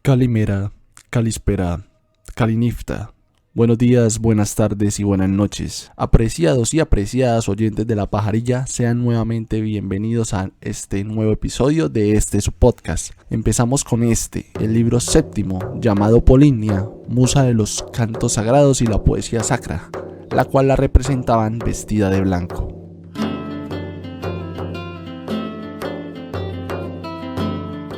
Calimera, Calispera, Calinifta. Buenos días, buenas tardes y buenas noches. Apreciados y apreciadas oyentes de La Pajarilla, sean nuevamente bienvenidos a este nuevo episodio de su podcast. Empezamos con el libro séptimo, llamado Polinia, musa de los cantos sagrados y la poesía sacra, la cual la representaban vestida de blanco.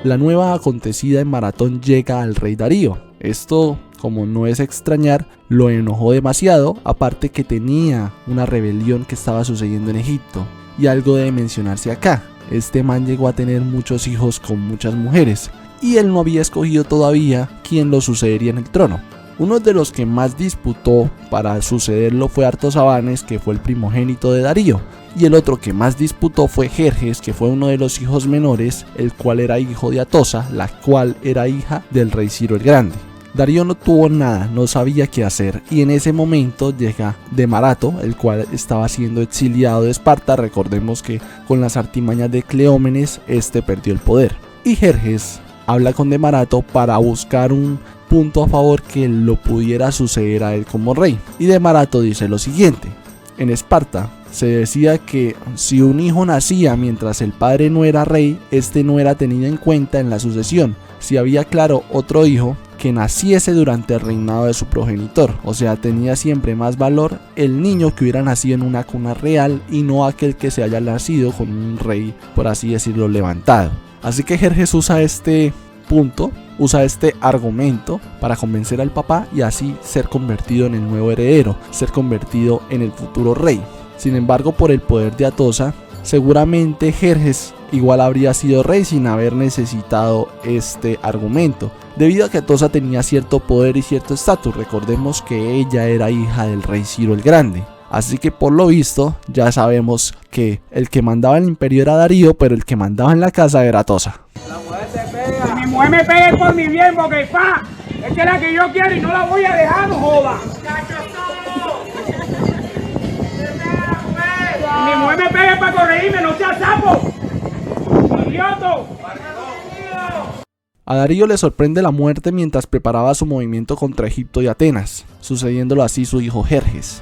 La nueva acontecida en Maratón llega al rey Darío. Esto, como no es extrañar, lo enojó demasiado, aparte que tenía una rebelión que estaba sucediendo en Egipto. Y algo debe mencionarse acá, este man llegó a tener muchos hijos con muchas mujeres, y él no había escogido todavía quién lo sucedería en el trono. Uno de los que más disputó para sucederlo fue Artasabanes, que fue el primogénito de Darío, y el otro que más disputó fue Jerjes, que fue uno de los hijos menores, el cual era hijo de Atosa, la cual era hija del rey Ciro el Grande. Darío no tuvo nada, no sabía qué hacer, y en ese momento llega Demarato, el cual estaba siendo exiliado de Esparta. Recordemos que con las artimañas de Cleómenes, perdió el poder. Y Jerjes habla con Demarato para buscar un punto a favor que lo pudiera suceder a él como rey. Y Demarato dice lo siguiente: en Esparta se decía que si un hijo nacía mientras el padre no era rey, no era tenido en cuenta en la sucesión. Si había, claro, otro hijo que naciese durante el reinado de su progenitor, o sea, tenía siempre más valor el niño que hubiera nacido en una cuna real y no aquel que se haya nacido con un rey, por así decirlo, levantado. Así que Jerjes usa usa este argumento para convencer al papá y así ser convertido en el nuevo heredero, ser convertido en el futuro rey. Sin embargo, por el poder de Atosa, seguramente Jerjes igual habría sido rey sin haber necesitado este argumento, debido a que Atosa tenía cierto poder y cierto estatus. Recordemos que ella era hija del rey Ciro el Grande. Así que por lo visto ya sabemos que el que mandaba en el imperio era Darío, pero el que mandaba en la casa era Atosa. La mujer te pega. Si mi mujer me pega es por mi bien, porque es que la que yo quiero y no la voy a dejar, no joda. Mi mujer me pega para corregirme, no seas sapo. ¡Idioto! A Darío le sorprende la muerte mientras preparaba su movimiento contra Egipto y Atenas, sucediéndolo así su hijo Jerjes.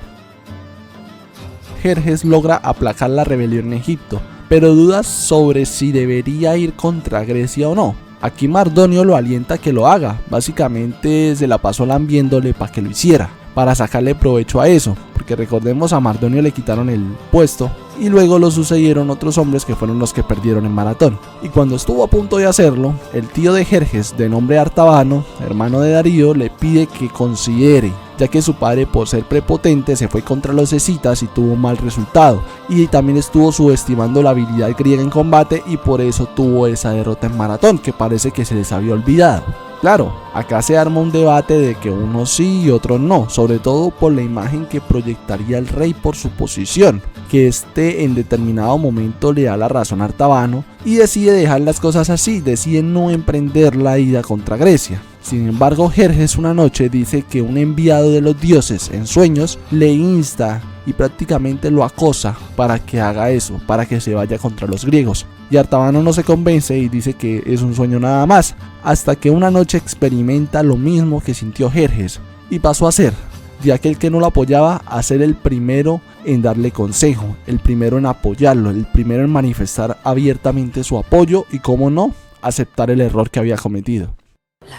Jerjes logra aplacar la rebelión en Egipto, pero duda sobre si debería ir contra Grecia o no. Aquí Mardonio lo alienta a que lo haga, básicamente se la pasó lambiéndole para que lo hiciera, para sacarle provecho a eso, porque recordemos, a Mardonio le quitaron el puesto y luego lo sucedieron otros hombres que fueron los que perdieron en Maratón. Y cuando estuvo a punto de hacerlo, el tío de Jerjes, de nombre Artabano, hermano de Darío, le pide que considere, ya que su padre, por ser prepotente, se fue contra los escitas y tuvo un mal resultado, y también estuvo subestimando la habilidad griega en combate y por eso tuvo esa derrota en Maratón, que parece que se les había olvidado. Claro, acá se arma un debate de que unos sí y otros no, sobre todo por la imagen que proyectaría el rey por su posición, que en determinado momento le da la razón a Artabano y decide dejar las cosas así, decide no emprender la ida contra Grecia. Sin embargo, Jerjes una noche dice que un enviado de los dioses en sueños le insta y prácticamente lo acosa para que haga eso, para que se vaya contra los griegos. Y Artabano no se convence y dice que es un sueño nada más, hasta que una noche experimenta lo mismo que sintió Jerjes y pasó a ser, de aquel que no lo apoyaba, a ser el primero en darle consejo, el primero en apoyarlo, el primero en manifestar abiertamente su apoyo y, cómo no, aceptar el error que había cometido.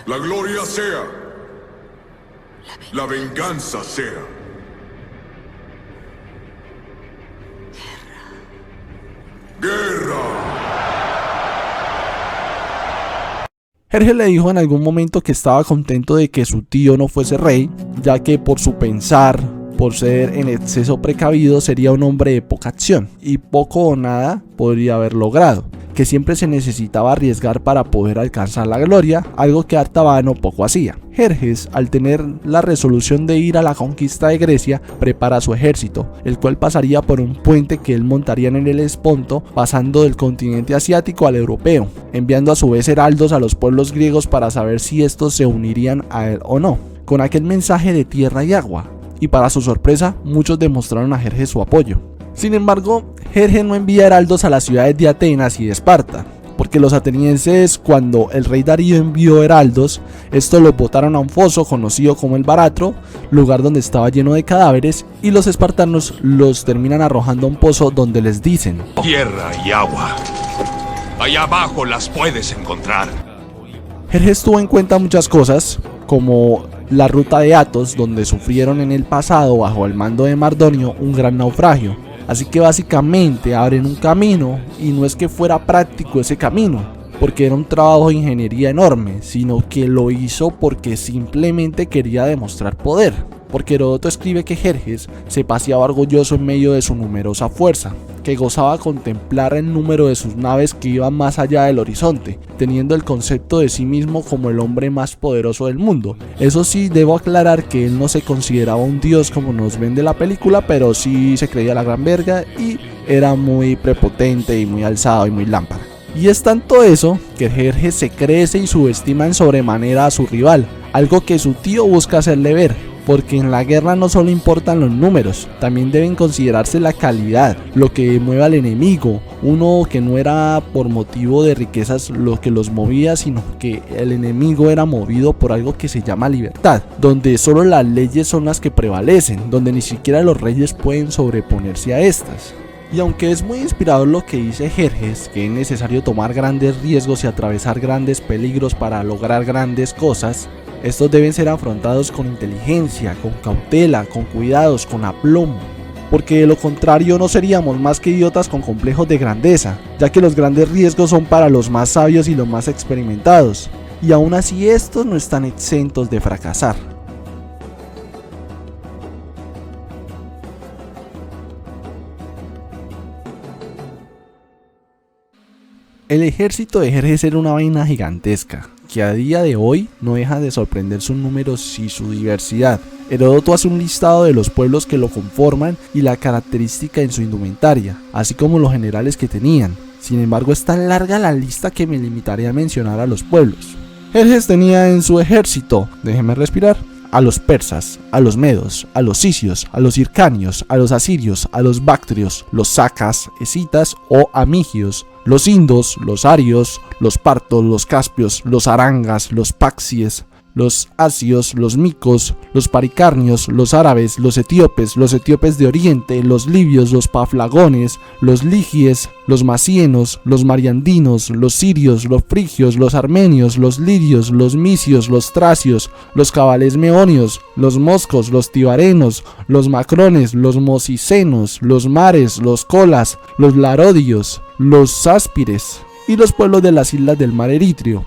La gloria sea, la venganza sea. ¡Guerra! Jerjes le dijo en algún momento que estaba contento de que su tío no fuese rey, ya que por su pensar, por ser en exceso precavido, sería un hombre de poca acción y poco o nada podría haber logrado, que siempre se necesitaba arriesgar para poder alcanzar la gloria, algo que Artabano poco hacía. Jerjes, al tener la resolución de ir a la conquista de Grecia, prepara su ejército, el cual pasaría por un puente que él montaría en el Helesponto, pasando del continente asiático al europeo, enviando a su vez heraldos a los pueblos griegos para saber si estos se unirían a él o no, con aquel mensaje de tierra y agua. Y para su sorpresa, muchos demostraron a Jerjes su apoyo. Sin embargo, Jerjes no envía heraldos a las ciudades de Atenas y de Esparta, porque los atenienses, cuando el rey Darío envió heraldos, estos los botaron a un foso conocido como el Baratro, lugar donde estaba lleno de cadáveres, y los espartanos los terminan arrojando a un pozo donde les dicen: Tierra y agua. Allá abajo las puedes encontrar. Jerjes tuvo en cuenta muchas cosas, como la ruta de Athos, donde sufrieron en el pasado bajo el mando de Mardonio un gran naufragio. Así que básicamente abren un camino, y no es que fuera práctico ese camino, porque era un trabajo de ingeniería enorme, sino que lo hizo porque simplemente quería demostrar poder. Porque Heródoto escribe que Jerjes se paseaba orgulloso en medio de su numerosa fuerza, que gozaba contemplar el número de sus naves que iban más allá del horizonte, teniendo el concepto de sí mismo como el hombre más poderoso del mundo. Eso sí, debo aclarar que él no se consideraba un dios como nos vende la película, pero sí se creía la gran verga y era muy prepotente y muy alzado y muy lámpara. Y es tanto eso que Jerjes se crece y subestima en sobremanera a su rival, algo que su tío busca hacerle ver. Porque en la guerra no solo importan los números, también deben considerarse la calidad, lo que mueve al enemigo, uno que no era por motivo de riquezas lo que los movía, sino que el enemigo era movido por algo que se llama libertad, donde solo las leyes son las que prevalecen, donde ni siquiera los reyes pueden sobreponerse a estas. Y aunque es muy inspirador lo que dice Jerjes, que es necesario tomar grandes riesgos y atravesar grandes peligros para lograr grandes cosas, estos deben ser afrontados con inteligencia, con cautela, con cuidados, con aplomo, porque de lo contrario no seríamos más que idiotas con complejos de grandeza, ya que los grandes riesgos son para los más sabios y los más experimentados, y aún así estos no están exentos de fracasar. El ejército de Jerjes era una vaina gigantesca, que a día de hoy no deja de sorprender sus números y su diversidad. Heródoto hace un listado de los pueblos que lo conforman y la característica en su indumentaria, así como los generales que tenían. Sin embargo, es tan larga la lista que me limitaré a mencionar a los pueblos. Jerjes tenía en su ejército, déjenme respirar, a los persas, a los medos, a los sicios, a los hircanios, a los asirios, a los bactrios, los sacas, escitas o amigios, los indos, los arios, los partos, los caspios, los arangas, los paxies, los asios, los micos, los paricarnios, los árabes, los etíopes de oriente, los libios, los paflagones, los ligies, los macienos, los mariandinos, los sirios, los frigios, los armenios, los lirios, los misios, los tracios, los cabales meonios, los moscos, los tibarenos, los macrones, los mosicenos, los mares, los colas, los larodios, los sáspires y los pueblos de las islas del mar Eritrio.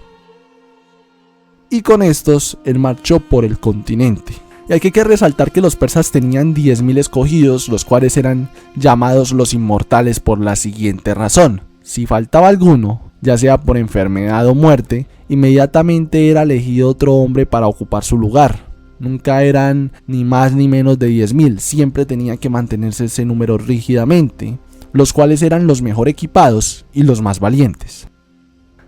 Y con estos él marchó por el continente. Y aquí hay que resaltar que los persas tenían 10.000 escogidos, los cuales eran llamados los inmortales por la siguiente razón: si faltaba alguno, ya sea por enfermedad o muerte, inmediatamente era elegido otro hombre para ocupar su lugar. Nunca eran ni más ni menos de 10.000, siempre tenía que mantenerse ese número rígidamente, los cuales eran los mejor equipados y los más valientes.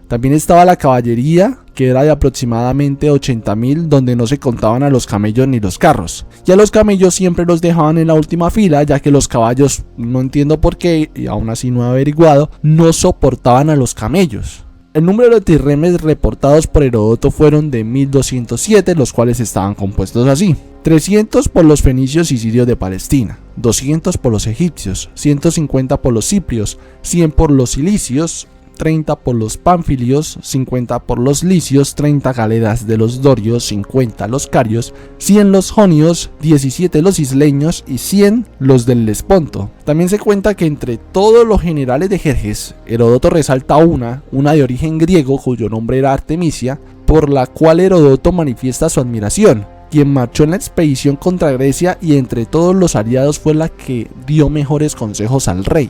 También estaba la caballería, que era de aproximadamente 80.000, donde no se contaban a los camellos ni los carros. Y a los camellos siempre los dejaban en la última fila, ya que los caballos, no entiendo por qué, y aún así no he averiguado, no soportaban a los camellos. El número de trirremes reportados por Heródoto fueron de 1207, los cuales estaban compuestos así: 300 por los fenicios y sirios de Palestina, 200 por los egipcios, 150 por los ciprios, 100 por los cilicios, 30 por los panfilios, 50 por los licios, 30 galeras de los dorios, 50 los carios, 100 los jonios, 17 los isleños y 100 los del Lesponto. También se cuenta que entre todos los generales de Jerjes, Heródoto resalta una de origen griego cuyo nombre era Artemisia, por la cual Heródoto manifiesta su admiración, quien marchó en la expedición contra Grecia y entre todos los aliados fue la que dio mejores consejos al rey.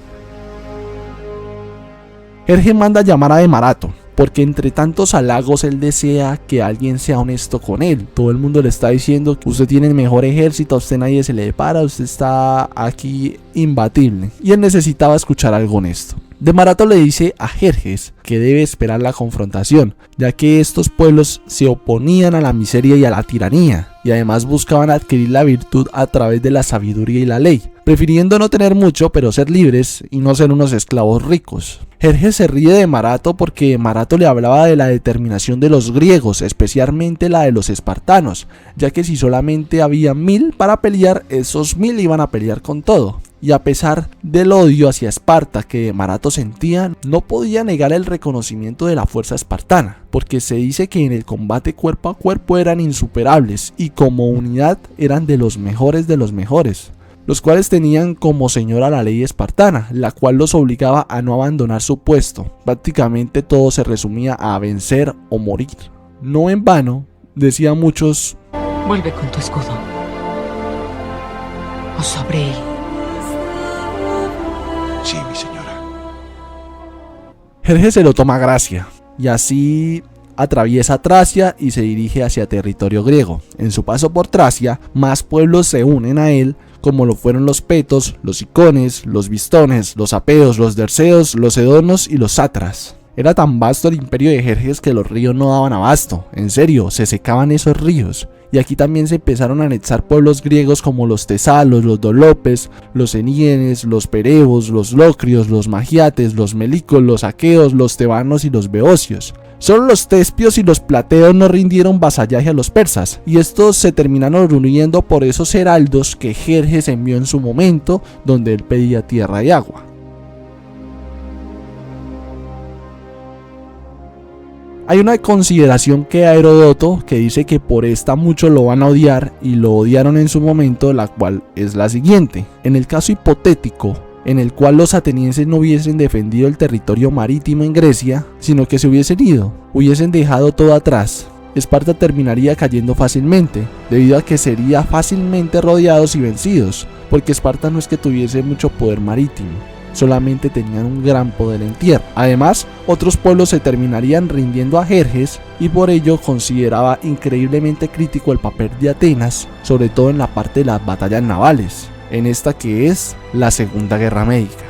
Jerjes manda llamar a Demarato, porque entre tantos halagos él desea que alguien sea honesto con él. Todo el mundo le está diciendo que usted tiene el mejor ejército, a usted nadie se le para, usted está aquí imbatible. Y él necesitaba escuchar algo honesto. De Marato le dice a Jerjes que debe esperar la confrontación, ya que estos pueblos se oponían a la miseria y a la tiranía, y además buscaban adquirir la virtud a través de la sabiduría y la ley, prefiriendo no tener mucho pero ser libres y no ser unos esclavos ricos. Jerjes se ríe de Marato porque Marato le hablaba de la determinación de los griegos, especialmente la de los espartanos, ya que si solamente había 1000 para pelear, esos 1000 iban a pelear con todo. Y a pesar del odio hacia Esparta que Marato sentía, no podía negar el reconocimiento de la fuerza espartana, porque se dice que en el combate cuerpo a cuerpo eran insuperables y como unidad eran de los mejores, los cuales tenían como señora la ley espartana, la cual los obligaba a no abandonar su puesto. Prácticamente todo se resumía a vencer o morir. No en vano, decían muchos: vuelve con tu escudo, o sobre él. Sí, mi señora. Jerjes se lo toma a gracia, y así atraviesa Tracia y se dirige hacia territorio griego. En su paso por Tracia, más pueblos se unen a él, como lo fueron los petos, los icones, los bistones, los apeos, los derceos, los edonos y los sátras. Era tan vasto el imperio de Jerjes que los ríos no daban abasto, en serio, se secaban esos ríos. Y aquí también se empezaron a anexar pueblos griegos como los tesalos, los dolopes, los enienes, los perebos, los locrios, los magiates, los melicos, los aqueos, los tebanos y los beocios. Solo los tespios y los plateos no rindieron vasallaje a los persas, y estos se terminaron reuniendo por esos heraldos que Jerjes envió en su momento, donde él pedía tierra y agua. Hay una consideración que da Heródoto que dice que por esta muchos lo van a odiar y lo odiaron en su momento, la cual es la siguiente: en el caso hipotético en el cual los atenienses no hubiesen defendido el territorio marítimo en Grecia, sino que se hubiesen ido, hubiesen dejado todo atrás, Esparta terminaría cayendo fácilmente, debido a que sería fácilmente rodeados y vencidos, porque Esparta no es que tuviese mucho poder marítimo, solamente tenían un gran poder en tierra. Además, otros pueblos se terminarían rindiendo a Jerjes, y por ello consideraba increíblemente crítico el papel de Atenas, sobre todo en la parte de las batallas navales, en esta que es la Segunda Guerra Médica.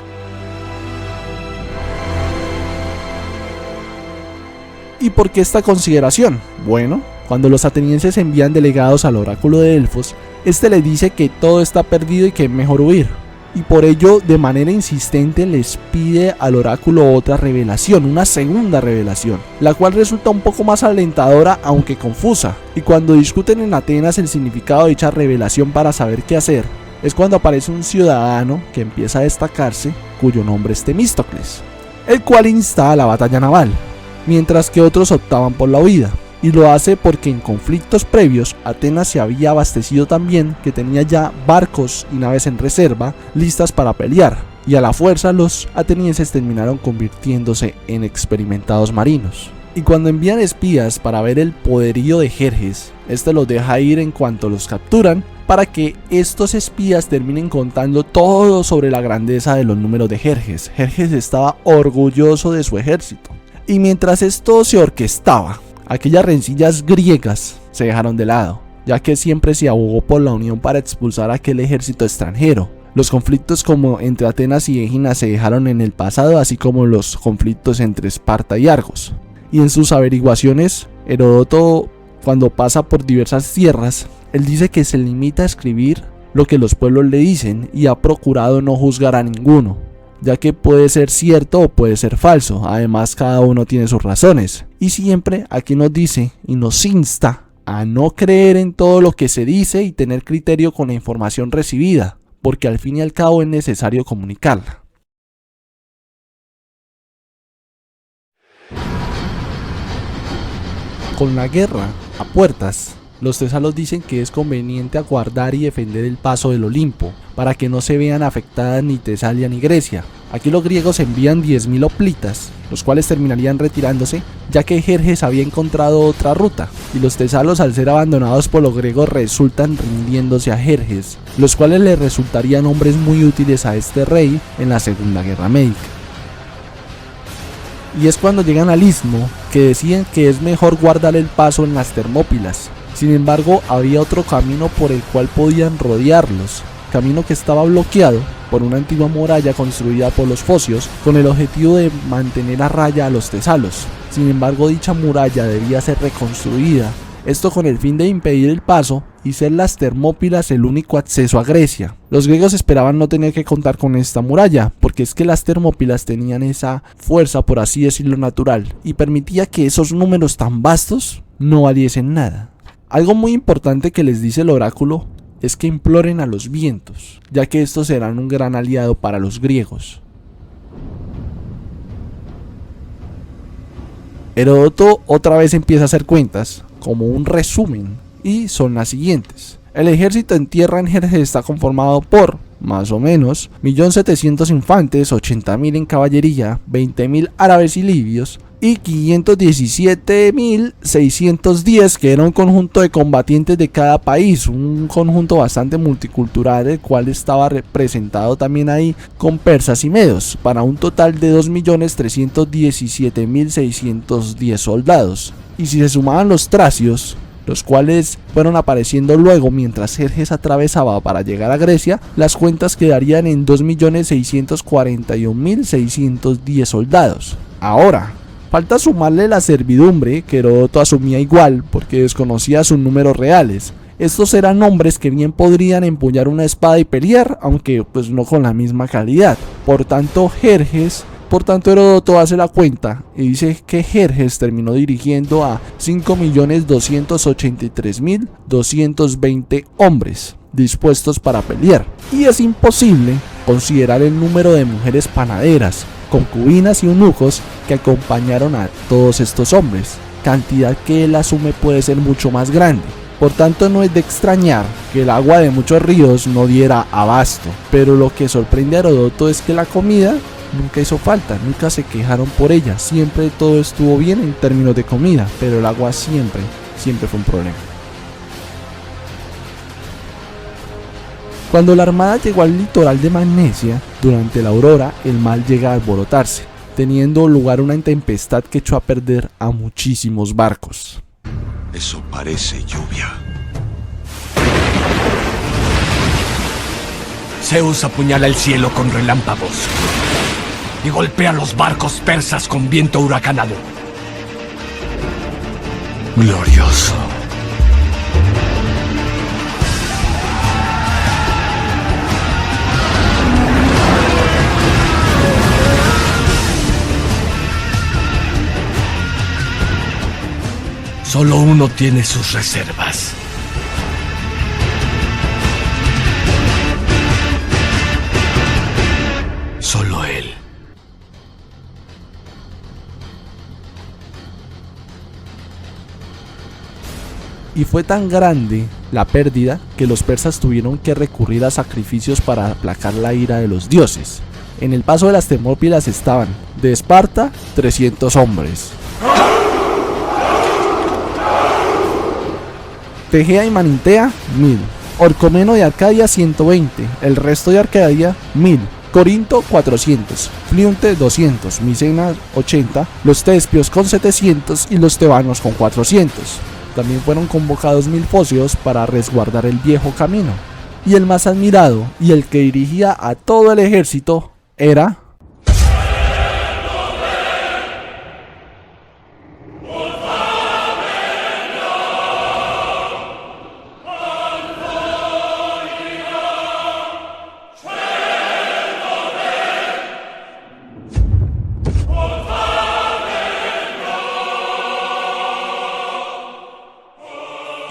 ¿Y por qué esta consideración? Bueno, cuando los atenienses envían delegados al oráculo de Delfos, este les dice que todo está perdido y que es mejor huir, y por ello de manera insistente les pide al oráculo otra revelación, una segunda revelación, la cual resulta un poco más alentadora aunque confusa, y cuando discuten en Atenas el significado de dicha revelación para saber qué hacer, es cuando aparece un ciudadano que empieza a destacarse, cuyo nombre es Temístocles, el cual insta a la batalla naval, mientras que otros optaban por la huida, y lo hace porque en conflictos previos Atenas se había abastecido tan bien que tenía ya barcos y naves en reserva listas para pelear, y a la fuerza los atenienses terminaron convirtiéndose en experimentados marinos. Y cuando envían espías para ver el poderío de Jerjes, este los deja ir en cuanto los capturan, para que estos espías terminen contando todo sobre la grandeza de los números de Jerjes. Jerjes estaba orgulloso de su ejército. Y mientras esto se orquestaba, aquellas rencillas griegas se dejaron de lado, ya que siempre se abogó por la unión para expulsar a aquel ejército extranjero. Los conflictos como entre Atenas y Éginas se dejaron en el pasado, así como los conflictos entre Esparta y Argos. Y en sus averiguaciones, Heródoto, cuando pasa por diversas tierras, él dice que se limita a escribir lo que los pueblos le dicen y ha procurado no juzgar a ninguno, ya que puede ser cierto o puede ser falso. Además, cada uno tiene sus razones, y siempre aquí nos dice y nos insta a no creer en todo lo que se dice y tener criterio con la información recibida, porque al fin y al cabo es necesario comunicarla. Con la guerra a puertas, los tesalos dicen que es conveniente aguardar y defender el paso del Olimpo, para que no se vean afectadas ni Tesalia ni Grecia. Aquí los griegos envían 10.000 hoplitas, los cuales terminarían retirándose, ya que Jerjes había encontrado otra ruta, y los tesalos, al ser abandonados por los griegos, resultan rindiéndose a Jerjes, los cuales le resultarían hombres muy útiles a este rey en la Segunda Guerra Médica. Y es cuando llegan al istmo que deciden que es mejor guardar el paso en las Termópilas. Sin embargo, había otro camino por el cual podían rodearlos, camino que estaba bloqueado por una antigua muralla construida por los focios con el objetivo de mantener a raya a los tesalos. Sin embargo, dicha muralla debía ser reconstruida, esto con el fin de impedir el paso y ser las Termópilas el único acceso a Grecia. Los griegos esperaban no tener que contar con esta muralla, porque es que las Termópilas tenían esa fuerza, por así decirlo, natural, y permitía que esos números tan vastos no valiesen nada. Algo muy importante que les dice el oráculo es que imploren a los vientos, ya que estos serán un gran aliado para los griegos. Heródoto otra vez empieza a hacer cuentas, como un resumen, y son las siguientes. El ejército en tierra en Jerjes está conformado por, más o menos, 1.700.000 infantes, 80.000 en caballería, 20.000 árabes y libios, y 517.610 que era un conjunto de combatientes de cada país, un conjunto bastante multicultural, el cual estaba representado también ahí con persas y medos, para un total de 2.317.610 soldados. Y si se sumaban los tracios, los cuales fueron apareciendo luego mientras Jerjes atravesaba para llegar a Grecia, las cuentas quedarían en 2.641.610 soldados. Ahora, falta sumarle la servidumbre, que Heródoto asumía igual porque desconocía sus números reales. Estos eran hombres que bien podrían empuñar una espada y pelear, aunque pues no con la misma calidad. Por tanto, Heródoto hace la cuenta y dice que Jerjes terminó dirigiendo a 5.283.220 hombres dispuestos para pelear. Y es imposible considerar el número de mujeres panaderas, concubinas y eunucos que acompañaron a todos estos hombres, cantidad que él asume puede ser mucho más grande. Por tanto, no es de extrañar que el agua de muchos ríos no diera abasto, pero lo que sorprende a Heródoto es que la comida nunca hizo falta, nunca se quejaron por ella, siempre todo estuvo bien en términos de comida, pero el agua siempre fue un problema. Cuando la armada llegó al litoral de Magnesia, durante la aurora, el mar llega a alborotarse, teniendo lugar una tempestad que echó a perder a muchísimos barcos. Eso parece lluvia. Zeus apuñala el cielo con relámpagos y golpea los barcos persas con viento huracanado. Glorioso. Solo uno tiene sus reservas. Solo él. Y fue tan grande la pérdida que los persas tuvieron que recurrir a sacrificios para aplacar la ira de los dioses. En el paso de las Termópilas estaban, de Esparta, 300 hombres. Tegea y Manintea, 1000. Orcomeno de Arcadia, 120. El resto de Arcadia, 1000. Corinto, 400. Fliunte, 200. Micena, 80. Los Tespios con 700 y los Tebanos con 400. También fueron convocados 1000 focios para resguardar el viejo camino. Y el más admirado y el que dirigía a todo el ejército era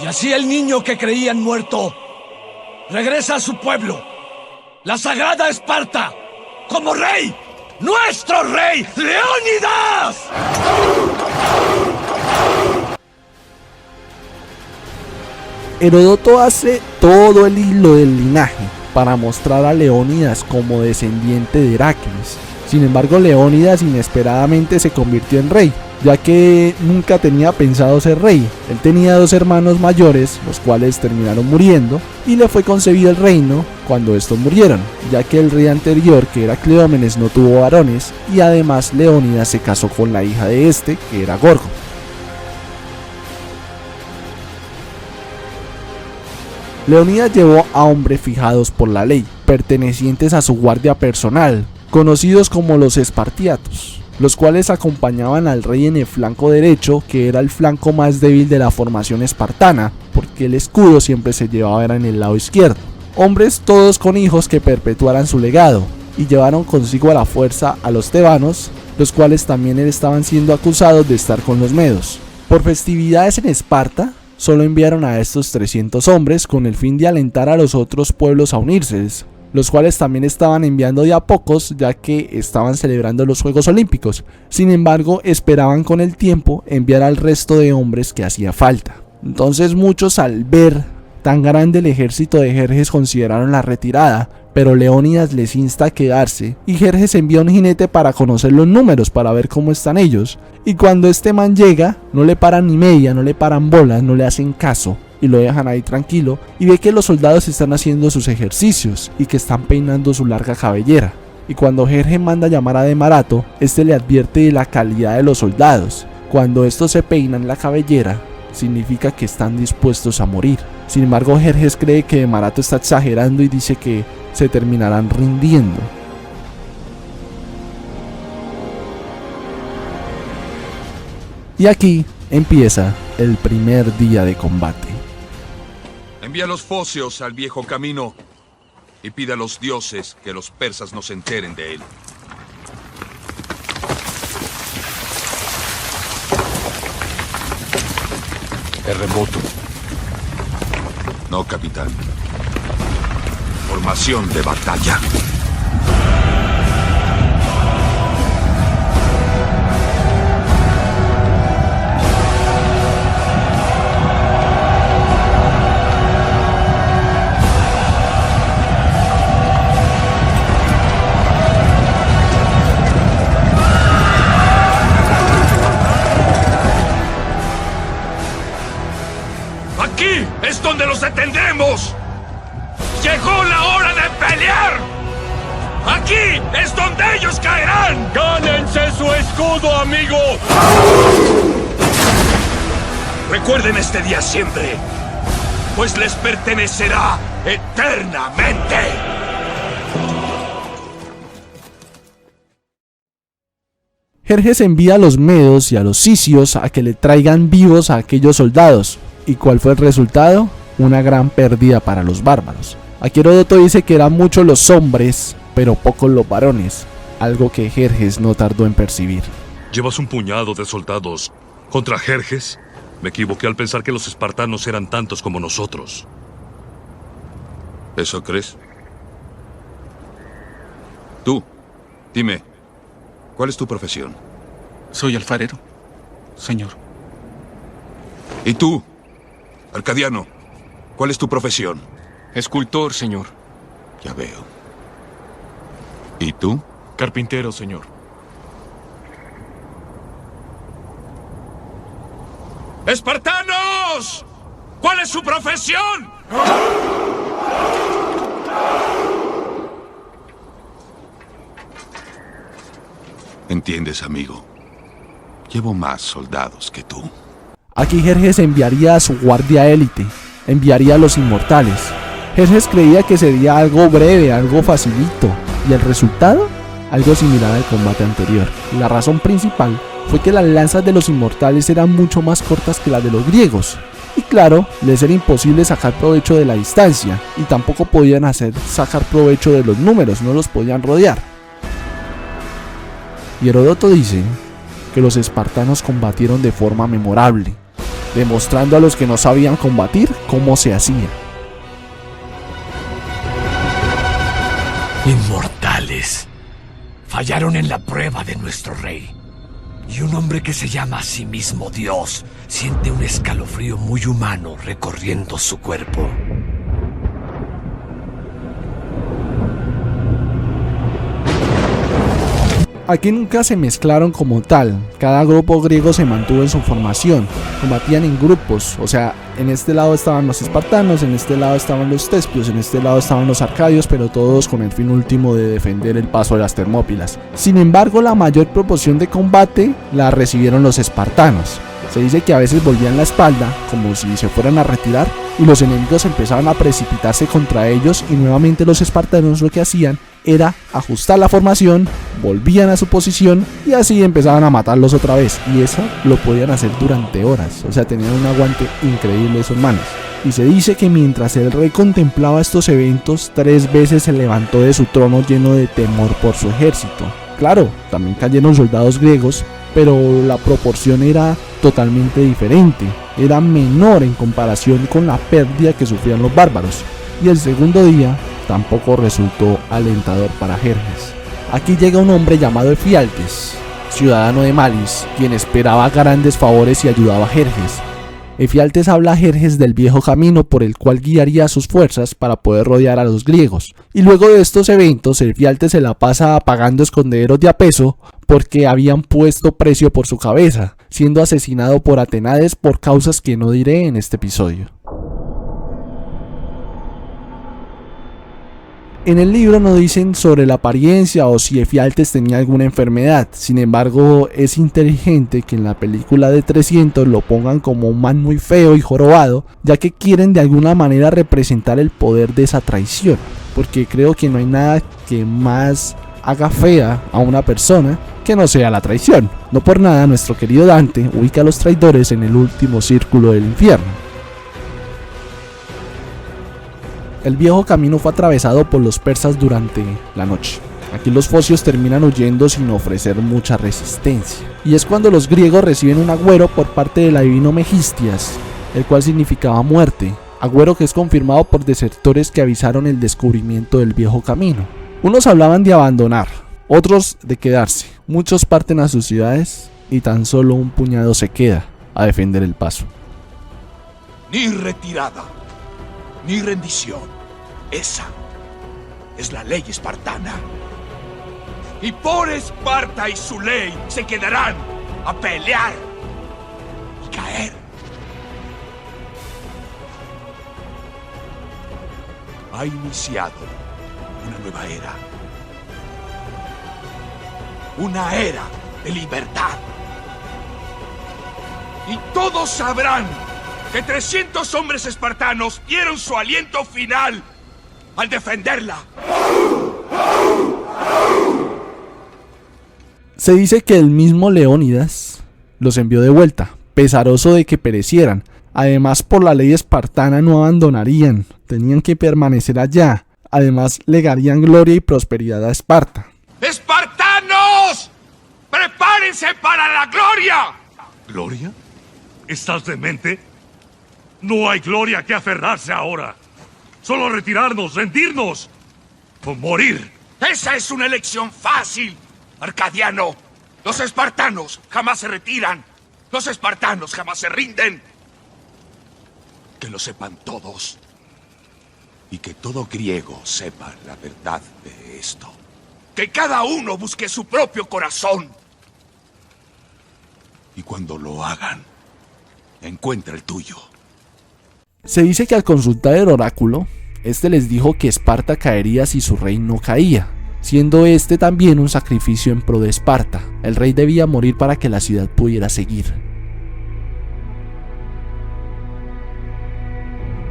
Y así el niño que creían muerto regresa a su pueblo, la sagrada Esparta, como rey, nuestro rey, Leónidas. Heródoto hace todo el hilo del linaje para mostrar a Leónidas como descendiente de Heracles. Sin embargo, Leónidas inesperadamente se convirtió en rey, ya que nunca tenía pensado ser rey. Él tenía 2 hermanos mayores, los cuales terminaron muriendo, y le fue concebido el reino cuando estos murieron, ya que el rey anterior, que era Cleómenes, no tuvo varones, y además Leónidas se casó con la hija de este, que era Gorgo. Leónidas llevó a hombres fijados por la ley, pertenecientes a su guardia personal, conocidos como los espartiatos, los cuales acompañaban al rey en el flanco derecho, que era el flanco más débil de la formación espartana, porque el escudo siempre se llevaba en el lado izquierdo. Hombres todos con hijos que perpetuaran su legado, y llevaron consigo a la fuerza a los tebanos, los cuales también estaban siendo acusados de estar con los medos. Por festividades en Esparta, solo enviaron a estos 300 hombres con el fin de alentar a los otros pueblos a unirse, los cuales también estaban enviando de a pocos, ya que estaban celebrando los Juegos Olímpicos. Sin embargo, esperaban con el tiempo enviar al resto de hombres que hacía falta. Entonces muchos, al ver tan grande el ejército de Jerjes, consideraron la retirada, pero Leónidas les insta a quedarse, y Jerjes envía un jinete para conocer los números, para ver cómo están ellos. Y cuando este man llega, no le paran ni media, no le paran bolas, no le hacen caso, y lo dejan ahí tranquilo, y ve que los soldados están haciendo sus ejercicios, y que están peinando su larga cabellera. Y cuando Jerjes manda a llamar a Demarato, este le advierte de la calidad de los soldados. Cuando estos se peinan la cabellera, significa que están dispuestos a morir. Sin embargo, Jerjes cree que Demarato está exagerando y dice que se terminarán rindiendo. Y aquí empieza el primer día de combate. Envía a los focios al viejo camino y pide a los dioses que los persas no se enteren de él. Terremoto. No, capitán. Formación de batalla. ¡Aquí es donde los detendremos! ¡Llegó la hora de pelear! ¡Aquí es donde ellos caerán! ¡Gánense su escudo, amigo! Recuerden este día siempre, pues les pertenecerá eternamente. Jerjes envía a los medos y a los sicios a que le traigan vivos a aquellos soldados. ¿Y cuál fue el resultado? Una gran pérdida para los bárbaros. Aquí Heródoto dice que eran muchos los hombres, pero pocos los varones, algo que Jerjes no tardó en percibir. ¿Llevas un puñado de soldados contra Jerjes? Me equivoqué al pensar que los espartanos eran tantos como nosotros. ¿Eso crees? Tú, dime, ¿cuál es tu profesión? Soy alfarero, señor. ¿Y tú, Arcadiano, cuál es tu profesión? Escultor, señor. Ya veo. ¿Y tú? Carpintero, señor. ¡Espartanos! ¿Cuál es su profesión? ¿Entiendes, amigo? Llevo más soldados que tú. Aquí Jerjes enviaría a su guardia élite, enviaría a los inmortales. Jerjes creía que sería algo breve, algo facilito, y el resultado, algo similar al combate anterior. La razón principal fue que las lanzas de los inmortales eran mucho más cortas que las de los griegos, y claro, les era imposible sacar provecho de la distancia, y tampoco podían sacar provecho de los números, no los podían rodear. Y Heródoto dice que los espartanos combatieron de forma memorable, demostrando a los que no sabían combatir cómo se hacía. Inmortales. Fallaron en la prueba de nuestro rey. Y un hombre que se llama a sí mismo Dios siente un escalofrío muy humano recorriendo su cuerpo. Aquí nunca se mezclaron como tal, cada grupo griego se mantuvo en su formación, combatían en grupos, o sea, en este lado estaban los espartanos, en este lado estaban los tespios, en este lado estaban los arcadios, pero todos con el fin último de defender el paso de las Termópilas. Sin embargo, la mayor proporción de combate la recibieron los espartanos. Se dice que a veces volvían la espalda, como si se fueran a retirar, y los enemigos empezaban a precipitarse contra ellos, y nuevamente los espartanos lo que hacían era ajustar la formación, volvían a su posición y así empezaban a matarlos otra vez, y eso lo podían hacer durante horas. O sea, tenían un aguante increíble esos manes. Y se dice que mientras el rey contemplaba estos eventos, 3 veces se levantó de su trono lleno de temor por su ejército. Claro, también cayeron soldados griegos, pero la proporción era totalmente diferente, era menor en comparación con la pérdida que sufrían los bárbaros. Y el segundo día tampoco resultó alentador para Jerjes. Aquí llega un hombre llamado Efialtes, ciudadano de Malis, quien esperaba grandes favores y ayudaba a Jerjes. Efialtes habla a Jerjes del viejo camino por el cual guiaría a sus fuerzas para poder rodear a los griegos. Y luego de estos eventos, Efialtes se la pasa pagando esconderos de a peso porque habían puesto precio por su cabeza, siendo asesinado por Atenades por causas que no diré en este episodio. En el libro no dicen sobre la apariencia o si Efialtes tenía alguna enfermedad. Sin embargo, es inteligente que en la película de 300 lo pongan como un man muy feo y jorobado, ya que quieren de alguna manera representar el poder de esa traición, porque creo que no hay nada que más haga fea a una persona que no sea la traición. No por nada nuestro querido Dante ubica a los traidores en el último círculo del infierno. El viejo camino fue atravesado por los persas durante la noche. Aquí los focios terminan huyendo sin ofrecer mucha resistencia. Y es cuando los griegos reciben un agüero por parte del adivino Megistias, el cual significaba muerte. Agüero que es confirmado por desertores que avisaron el descubrimiento del viejo camino. Unos hablaban de abandonar, otros de quedarse. Muchos parten a sus ciudades y tan solo un puñado se queda a defender el paso. Ni retirada, ni rendición. Esa es la ley espartana. Y por Esparta y su ley se quedarán a pelear y caer. Ha iniciado una nueva era. Una era de libertad. Y todos sabrán que 300 hombres espartanos dieron su aliento final al defenderla. Se dice que el mismo Leónidas los envió de vuelta, pesaroso de que perecieran. Además, por la ley espartana no abandonarían, tenían que permanecer allá. Además, legarían gloria y prosperidad a Esparta. ¡Espartanos! ¡Prepárense para la gloria! ¿Gloria? ¿Estás demente? No hay gloria que aferrarse ahora. Solo retirarnos, rendirnos o morir. Esa es una elección fácil, Arcadiano. Los espartanos jamás se retiran. Los espartanos jamás se rinden. Que lo sepan todos. Y que todo griego sepa la verdad de esto. Que cada uno busque su propio corazón. Y cuando lo hagan, encuentra el tuyo. Se dice que al consultar el oráculo, este les dijo que Esparta caería si su rey no caía, siendo este también un sacrificio en pro de Esparta. El rey debía morir para que la ciudad pudiera seguir.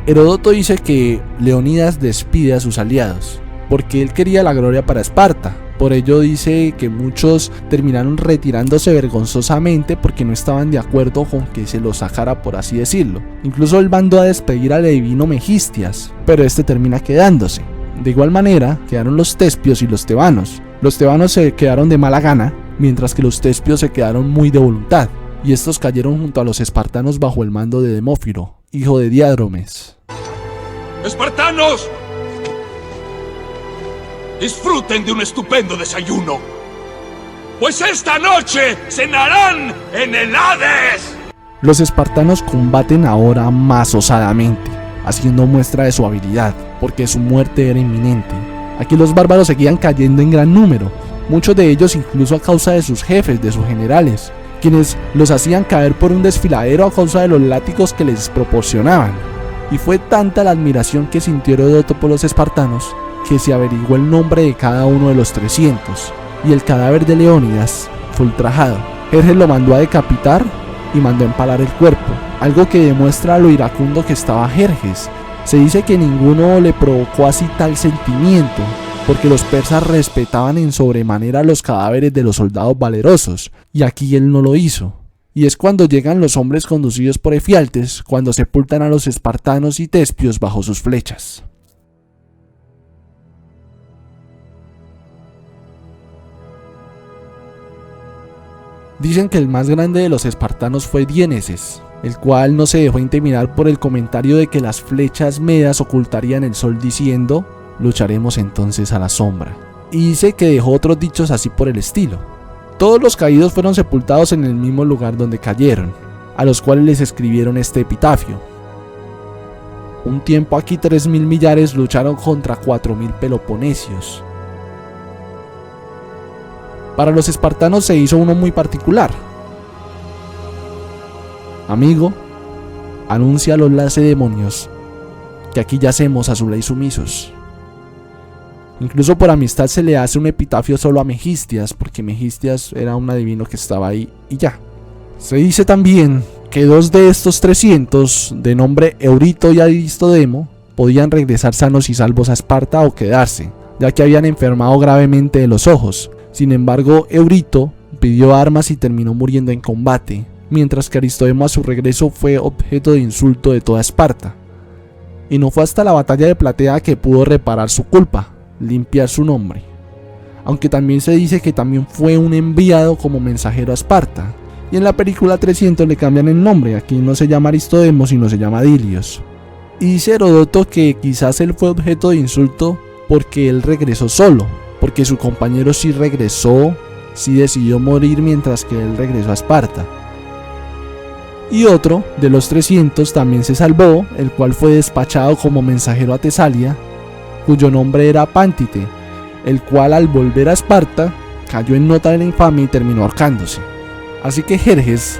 Heródoto dice que Leónidas despide a sus aliados, porque él quería la gloria para Esparta. Por ello dice que muchos terminaron retirándose vergonzosamente porque no estaban de acuerdo con que se los sacara, por así decirlo. Incluso él mandó a despedir al adivino Megistias, pero este termina quedándose. De igual manera quedaron los tespios y los tebanos. Los tebanos se quedaron de mala gana, mientras que los tespios se quedaron muy de voluntad, y estos cayeron junto a los espartanos bajo el mando de Demófilo, hijo de Diádromes. ¡Espartanos! Disfruten de un estupendo desayuno, pues esta noche cenarán en el Hades. Los espartanos combaten ahora más osadamente, haciendo muestra de su habilidad, porque su muerte era inminente. Aquí los bárbaros seguían cayendo en gran número, muchos de ellos incluso a causa de sus jefes, de sus generales, quienes los hacían caer por un desfiladero a causa de los látigos que les proporcionaban. Y fue tanta la admiración que sintió Heródoto por los espartanos, que se averiguó el nombre de cada uno de los 300, y el cadáver de Leónidas fue ultrajado. Jerjes lo mandó a decapitar y mandó a empalar el cuerpo. algo que demuestra lo iracundo que estaba Jerjes. Se dice que ninguno le provocó así tal sentimiento, porque los persas respetaban en sobremanera los cadáveres de los soldados valerosos, y aquí él no lo hizo. Y es cuando llegan los hombres conducidos por Efialtes, cuando sepultan a los espartanos y tespios bajo sus flechas. Dicen que el más grande de los espartanos fue Dieneses, el cual no se dejó intimidar por el comentario de que las flechas medas ocultarían el sol diciendo: lucharemos entonces a la sombra. Y dice que dejó otros dichos así por el estilo. Todos los caídos fueron sepultados en el mismo lugar donde cayeron, a los cuales les escribieron este epitafio: un tiempo aquí 3.000 millares lucharon contra 4.000 peloponesios. Para los espartanos se hizo uno muy particular. Amigo, anuncia a los lacedemonios que aquí yacemos a su ley sumisos. Incluso por amistad se le hace un epitafio solo a Megistias, porque Megistias era un adivino que estaba ahí y ya. Se dice también que 2 de estos 300, de nombre Eurito y Aristodemo, podían regresar sanos y salvos a Esparta o quedarse, ya que habían enfermado gravemente de los ojos. Sin embargo, Eurito pidió armas y terminó muriendo en combate, mientras que Aristodemo a su regreso fue objeto de insulto de toda Esparta. Y no fue hasta la batalla de Platea que pudo reparar su culpa, limpiar su nombre. Aunque también se dice que también fue un enviado como mensajero a Esparta. Y en la película 300 le cambian el nombre, aquí no se llama Aristodemo sino se llama Dilios. Y dice Heródoto que quizás él fue objeto de insulto porque él regresó solo, porque su compañero sí regresó, sí decidió morir mientras que él regresó a Esparta. Y otro de los 300 también se salvó, el cual fue despachado como mensajero a Tesalia, cuyo nombre era Pántite, el cual al volver a Esparta cayó en nota de la infamia y terminó ahorcándose. Así que Jerjes,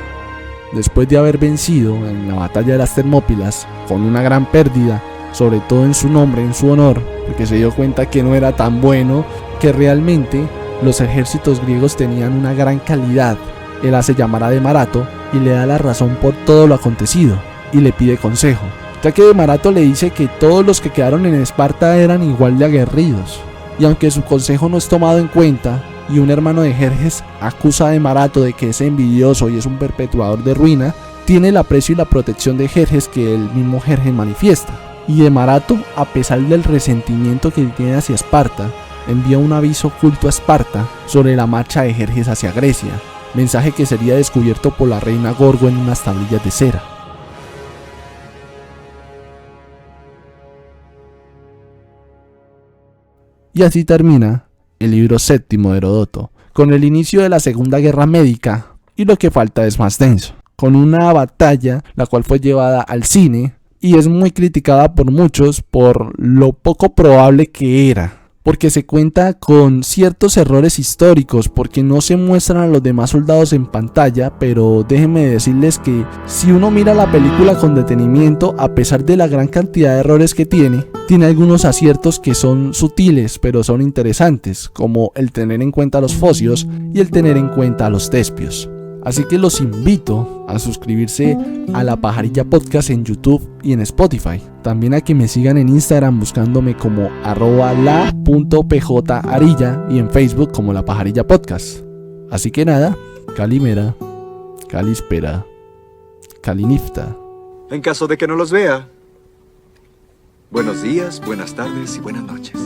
después de haber vencido en la batalla de las Termópilas con una gran pérdida, sobre todo en su nombre, en su honor, porque se dio cuenta que no era tan bueno, que realmente los ejércitos griegos tenían una gran calidad. Él hace llamar a Demarato y le da la razón por todo lo acontecido y le pide consejo, ya que Demarato le dice que todos los que quedaron en Esparta eran igual de aguerridos, y aunque su consejo no es tomado en cuenta y un hermano de Jerjes acusa a Demarato de que es envidioso y es un perpetuador de ruina, tiene el aprecio y la protección de Jerjes que el mismo Jerjes manifiesta. Y Demarato, a pesar del resentimiento que tiene hacia Esparta, envía un aviso oculto a Esparta sobre la marcha de Jerjes hacia Grecia, mensaje que sería descubierto por la reina Gorgo en unas tablillas de cera. Y así termina el libro 7 de Heródoto, con el inicio de la Segunda Guerra Médica, y lo que falta es más denso, con una batalla la cual fue llevada al cine y es muy criticada por muchos por lo poco probable que era, porque se cuenta con ciertos errores históricos, porque no se muestran a los demás soldados en pantalla, pero déjenme decirles que si uno mira la película con detenimiento, a pesar de la gran cantidad de errores que tiene algunos aciertos que son sutiles, pero son interesantes, como el tener en cuenta a los focios y el tener en cuenta a los tespios. Así que los invito a suscribirse a La Pajarilla Podcast en YouTube y en Spotify. También a que me sigan en Instagram buscándome como @la.pjarilla y en Facebook como La Pajarilla Podcast. Así que nada, Calimera, Calispera, Calinifta. En caso de que no los vea, buenos días, buenas tardes y buenas noches.